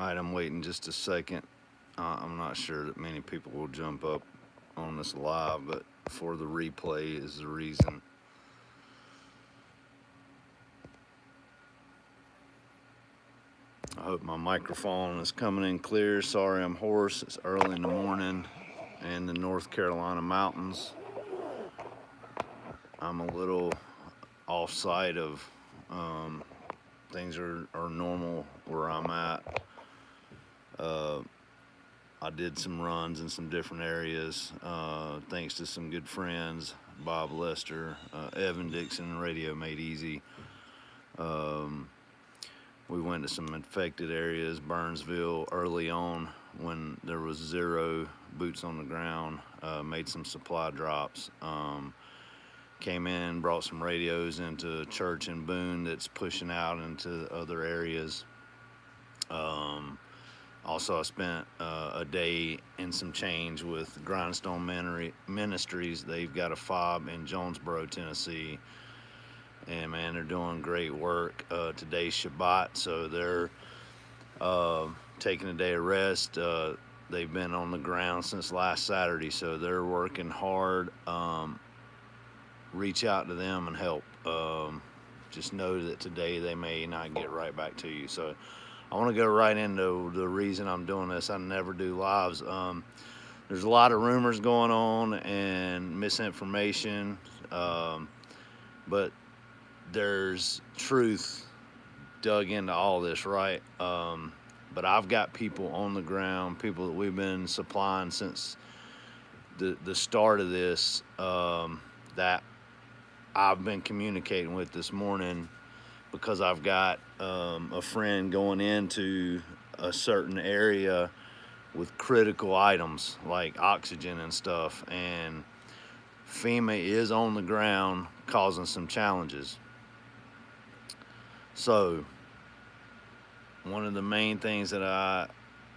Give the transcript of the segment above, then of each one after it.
Alright, I'm waiting just a second. I'm not sure that many people will jump up on this live, but for the replay is the reason. I hope my microphone is coming in clear. Sorry I'm hoarse. It's early in the morning in the North Carolina mountains. I'm a little off site of things are normal where I'm at. I did some runs in some different areas thanks to some good friends, Bob Lester, Evan Dixon, Radio Made Easy. We went to some infected areas, Burnsville, early on when there was 0 boots on the ground, made some supply drops. Came in, brought some radios into a church in Boone that's pushing out into other areas. Also, I spent a day and some change with Grindstone Ministries. They've got a fob in Jonesboro, Tennessee. And man, they're doing great work. Today's Shabbat, so they're taking a day of rest. They've been on the ground since last Saturday, so they're working hard. Reach out to them and help. Just know that today they may not get right back to you. So I want to go right into the reason I'm doing this. I never do lives. There's a lot of rumors going on and misinformation, but there's truth dug into all this, right? But I've got people on the ground, people that we've been supplying since the start of this, that I've been communicating with this morning, because I've got a friend going into a certain area with critical items like oxygen and stuff, and FEMA is on the ground causing some challenges. So one of the main things that I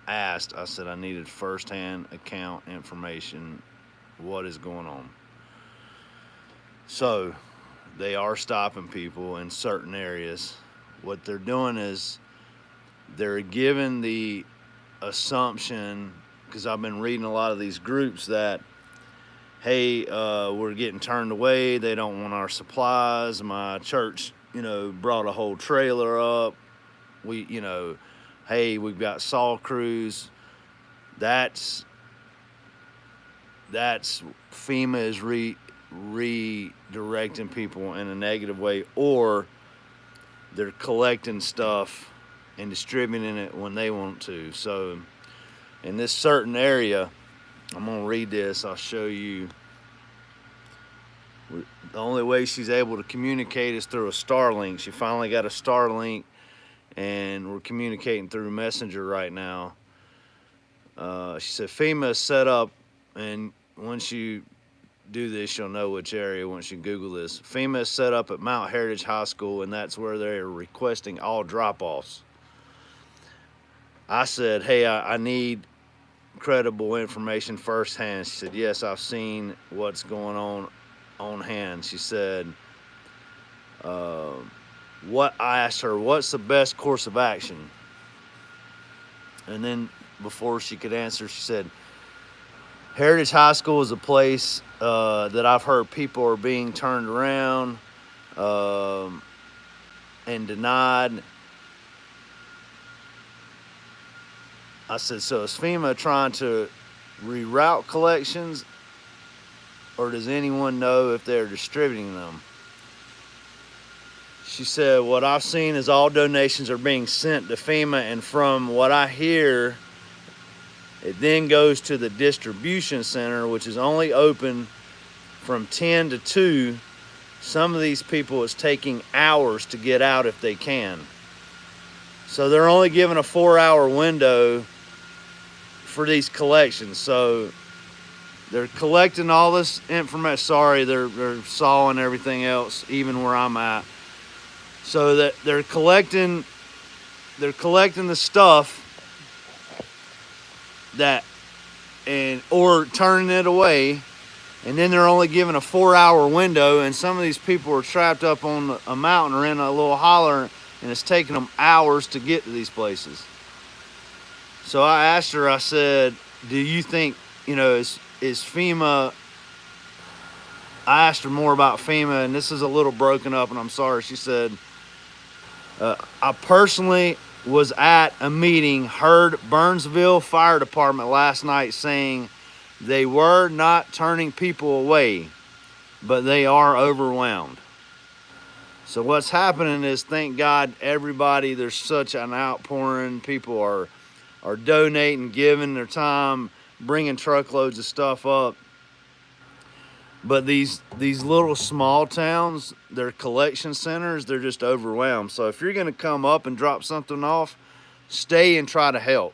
asked, I said I needed firsthand account information, what is going on. So they are stopping people in certain areas. What they're doing is they're giving the assumption, because I've been reading a lot of these groups, that, hey, we're getting turned away, they don't want our supplies, my church, brought a whole trailer up, hey, we've got saw crews. That's FEMA is redirecting people in a negative way, or they're collecting stuff and distributing it when they want to. So in this certain area, I'm gonna read this, I'll show you. The only way she's able to communicate is through a Starlink. She finally got a Starlink, and we're communicating through Messenger right now. She said FEMA is set up, and once you do this, you'll know which area once you Google this. FEMA is set up at Mount Heritage High School, and that's where they're requesting all drop-offs. I said, hey, I need credible information firsthand. She said, yes, I've seen what's going on hand. She said, I asked her, what's the best course of action? And then before she could answer, she said, Heritage High School is a place that I've heard people are being turned around and denied. I said, so is FEMA trying to reroute collections, or does anyone know if they're distributing them? She said, what I've seen is all donations are being sent to FEMA, and from what I hear, it then goes to the distribution center, which is only open from 10 to 2. Some of these people, it's taking hours to get out if they can. So they're only given a 4-hour window for these collections. So they're collecting all this information. Sorry, they're sawing everything else, even where I'm at. So that they're collecting the stuff or turning it away, and then they're only given a 4-hour window, and some of these people are trapped up on a mountain or in a little holler, and it's taking them hours to get to these places. So I asked her, I said, do you think, is FEMA, I asked her more about FEMA, and this is a little broken up, and I'm sorry. She said, I personally was at a meeting, heard Burnsville Fire Department last night saying they were not turning people away, but they are overwhelmed. So what's happening is, thank God, everybody, there's such an outpouring. People are donating, giving their time, bringing truckloads of stuff up. But these little small towns, their collection centers, they're just overwhelmed. So if you're going to come up and drop something off, stay and try to help.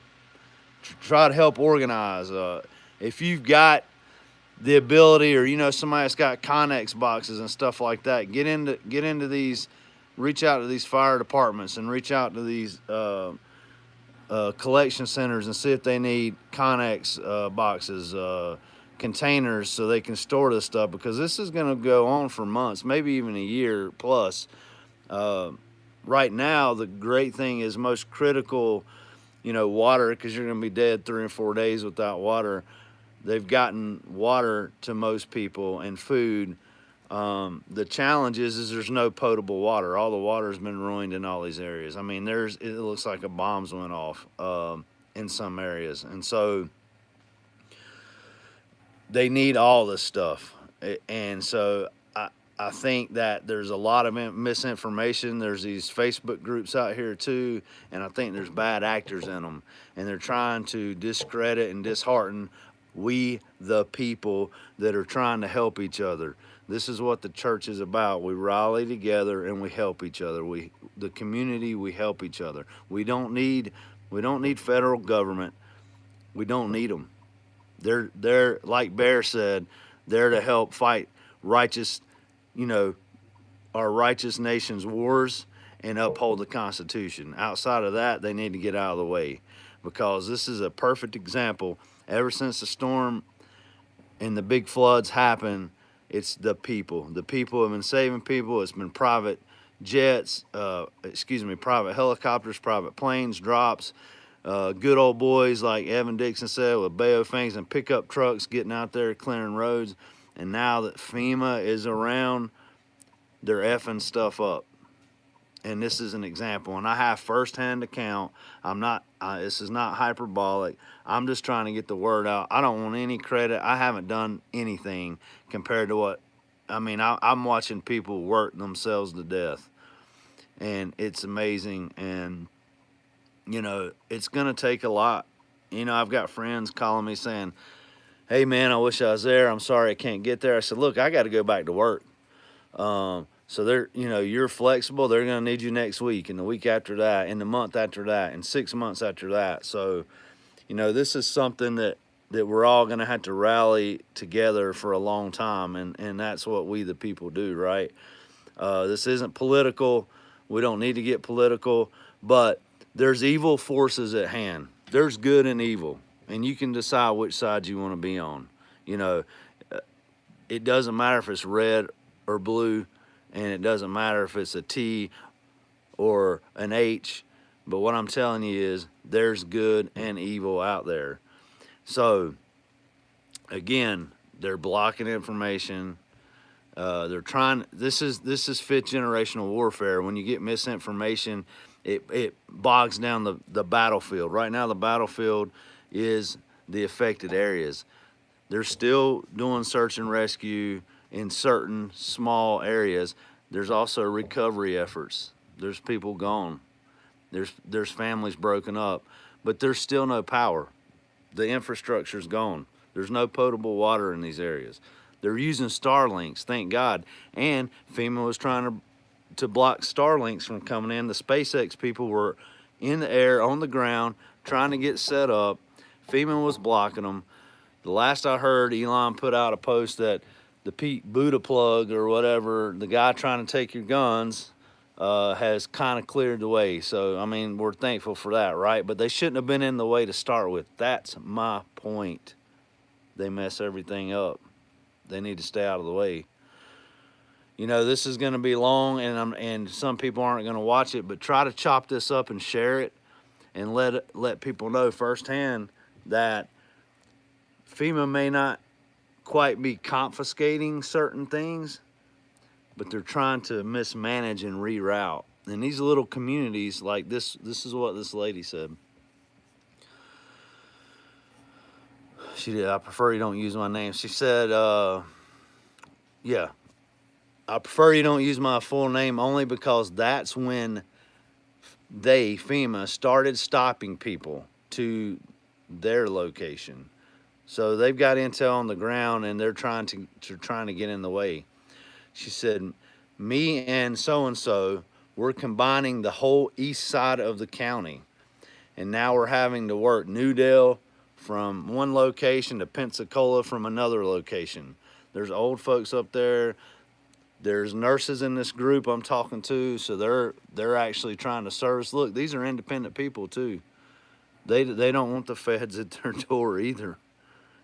Try to help organize. If you've got the ability, or somebody that's got Connex boxes and stuff like that, get into these, reach out to these fire departments and reach out to these collection centers and see if they need Connex boxes, containers, so they can store this stuff, because this is going to go on for months, maybe even a year plus. Right now, the great thing is, most critical, water, because you're going to be dead 3 or 4 days without water. They've gotten water to most people and food. The challenge is there's no potable water. All the water's been ruined in all these areas. I mean, it looks like a bombs went off in some areas, and so they need all this stuff. And so I think that there's a lot of misinformation. There's these Facebook groups out here too, and I think there's bad actors in them, and they're trying to discredit and dishearten we the people that are trying to help each other. This is what the church is about. We rally together and we help each other. The community, we help each other. We don't need federal government. We don't need them. They're like Bear said, they're to help fight righteous, our righteous nation's wars and uphold the Constitution. Outside of that, they need to get out of the way, because this is a perfect example. Ever since the storm and the big floods happened, it's the people. The people have been saving people. It's been private jets, private helicopters, private planes, drops, good old boys like Evan Dixon said, with Bayo Fangs and pickup trucks getting out there clearing roads. And now that FEMA is around, they're effing stuff up. And this is an example, and I have firsthand account. This is not hyperbolic. I'm just trying to get the word out. I don't want any credit. I haven't done anything compared to I'm watching people work themselves to death, and it's amazing. And it's gonna take a lot. I've got friends calling me saying, "Hey man, I wish I was there. I'm sorry I can't get there." I said, "Look, I got to go back to work." So you're flexible. They're going to need you next week, and the week after that, and the month after that, and 6 months after that. So, this is something that we're all going to have to rally together for a long time, and that's what we the people do, right? This isn't political. We don't need to get political, but there's evil forces at hand. There's good and evil, and you can decide which side you want to be on. It doesn't matter if it's red or blue, and it doesn't matter if it's a T or an H, but what I'm telling you is there's good and evil out there. So again, they're blocking information. They're trying. This is fifth generational warfare. When you get misinformation, it bogs down the battlefield. Right now, the battlefield is the affected areas. They're still doing search and rescue in certain small areas. There's also recovery efforts. There's people gone. There's families broken up, but there's still no power. The infrastructure's gone. There's no potable water in these areas. They're using Starlinks, thank God. And FEMA was trying to block Starlinks from coming in. The SpaceX people were in the air, on the ground, trying to get set up. FEMA was blocking them. The last I heard, Elon put out a post that the Pete Buddha plug or whatever, the guy trying to take your guns, has kind of cleared the way. So, we're thankful for that, right? But they shouldn't have been in the way to start with. That's my point. They mess everything up. They need to stay out of the way. This is going to be long, and some people aren't going to watch it, but try to chop this up and share it. and let people know firsthand that FEMA may not quite be confiscating certain things, but they're trying to mismanage and reroute. And these little communities like this is what this lady said. She did. I prefer you don't use my name. She said, yeah, I prefer you don't use my full name only because that's when FEMA, started stopping people to their location. So they've got intel on the ground and they're trying to get in the way. She said, me and so, we're combining the whole east side of the county. And now we're having to work Newdale from one location to Pensacola from another location. There's old folks up there. There's nurses in this group I'm talking to, so they're actually trying to service. Look, these are independent people too. They don't want the feds at their door either.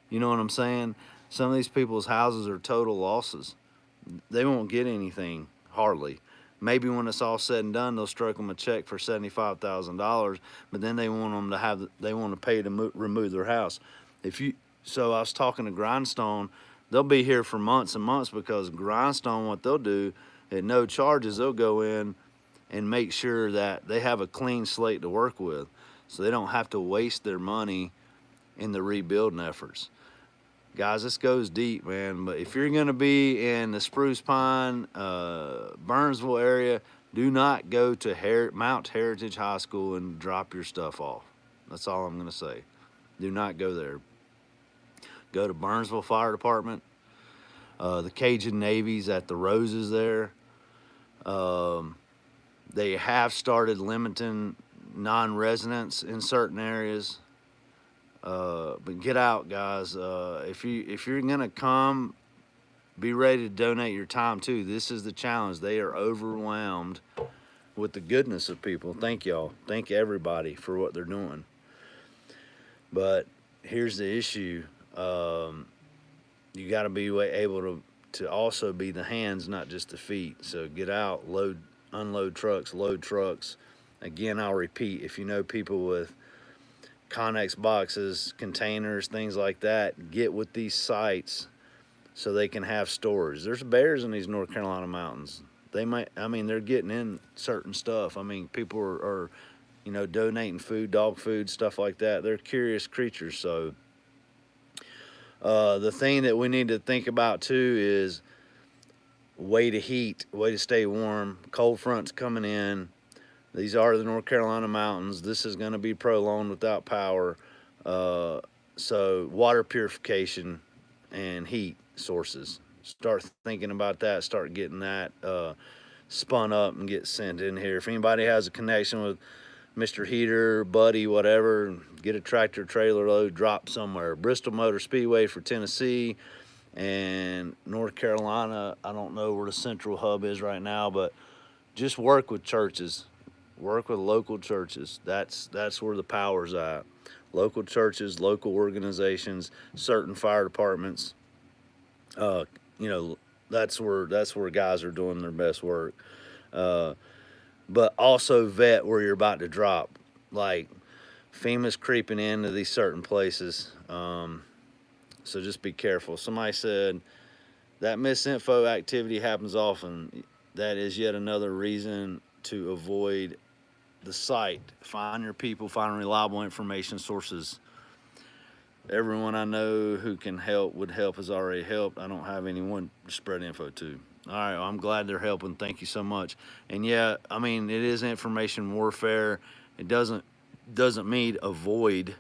You know what I'm saying? Some of these people's houses are total losses. They won't get anything, hardly. Maybe when it's all said and done, they'll stroke them a check for $75,000, but then they want to pay to remove their house. So I was talking to Grindstone. They'll be here for months and months because Grindstone, what they'll do at no charges, they'll go in and make sure that they have a clean slate to work with, so they don't have to waste their money in the rebuilding efforts. Guys, this goes deep, man. But if you're going to be in the Spruce Pine, Burnsville area, do not go to Mount Heritage High School and drop your stuff off. That's all I'm going to say. Do not go there. Go to Burnsville Fire Department. The Cajun Navy's at the Roses there. They have started limiting non-residents in certain areas. But get out, guys. If you're gonna come, be ready to donate your time too. This is the challenge. They are overwhelmed with the goodness of people. Thank y'all. Thank everybody for what they're doing. But here's the issue. You got to be able to also be the hands, not just the feet. So get out, unload trucks, load trucks. Again, I'll repeat, if you know people with Connex boxes, containers, things like that, get with these sites so they can have storage. There's bears in these North Carolina mountains. They're getting in certain stuff. I mean, people are donating food, dog food, stuff like that. They're curious creatures. So the thing that we need to think about too is way to stay warm. Cold fronts coming in. These are the North Carolina mountains. This is going to be prolonged without power. So water purification and heat sources. Start thinking about that. Start getting that spun up and get sent in here. If anybody has a connection with Mr. Heater, Buddy, whatever, get a tractor trailer load, drop somewhere. Bristol Motor Speedway for Tennessee and North Carolina. I don't know where the central hub is right now, but just work with churches. Work with local churches. That's where the power's at. Local churches, local organizations, certain fire departments. That's where guys are doing their best work. But also vet where you're about to drop. Like FEMA's creeping into these certain places. So just be careful. Somebody said that misinfo activity happens often. That is yet another reason to avoid the site. Find your people, find reliable information sources. Everyone I know who can help would help has already helped. I don't have anyone to spread info to. All right, well, I'm glad they're helping. Thank you so much. And yeah, I mean, it is information warfare. It doesn't mean avoid.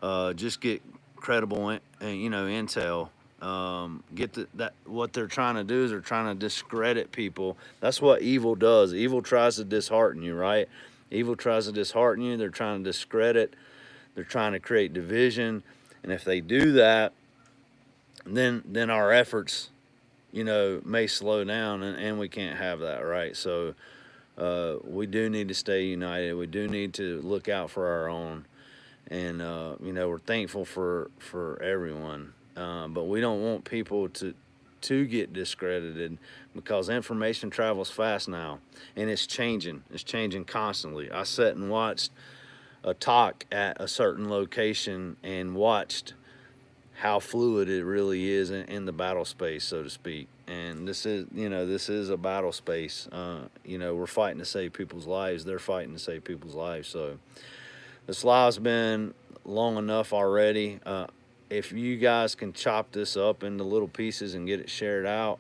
Just get credible, intel. What they're trying to do is they're trying to discredit people. That's what evil does. Evil tries to dishearten you, right? Evil tries to dishearten you. They're trying to discredit. They're trying to create division. And if they do that, then our efforts, may slow down, and we can't have that, right? So we do need to stay united. We do need to look out for our own. And, we're thankful for everyone. But we don't want people to get discredited because information travels fast now, and it's changing. It's changing constantly. I sat and watched a talk at a certain location and watched how fluid it really is in the battle space, so to speak. And this is, this is a battle space. We're fighting to save people's lives. They're fighting to save people's lives. So this live's been long enough already. If you guys can chop this up into little pieces and get it shared out,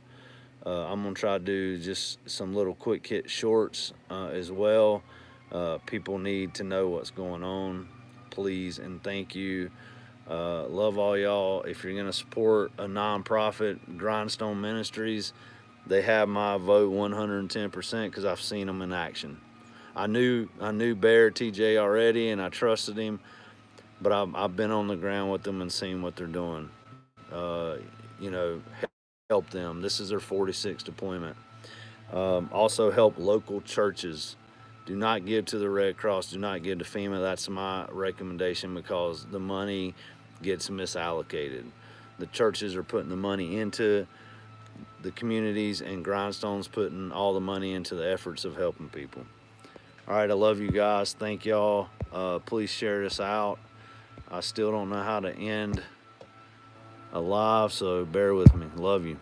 I'm gonna try to do just some little quick hit shorts as well. People need to know what's going on. Please and thank you. Love all y'all. If you're gonna support a nonprofit, Grindstone Ministries, they have my vote 110% because I've seen them in action. I knew Bear TJ already, and I trusted him, but I've been on the ground with them and seen what they're doing. Uh, you know, help them. This is their 46th deployment. Also help local churches. Do not give to the Red Cross. Do not give to FEMA. That's my recommendation because the money gets misallocated. The churches are putting the money into the communities, and Grindstone's putting all the money into the efforts of helping people. All right, I love you guys. Thank y'all. Please share this out. I still don't know how to end a live, so bear with me. Love you.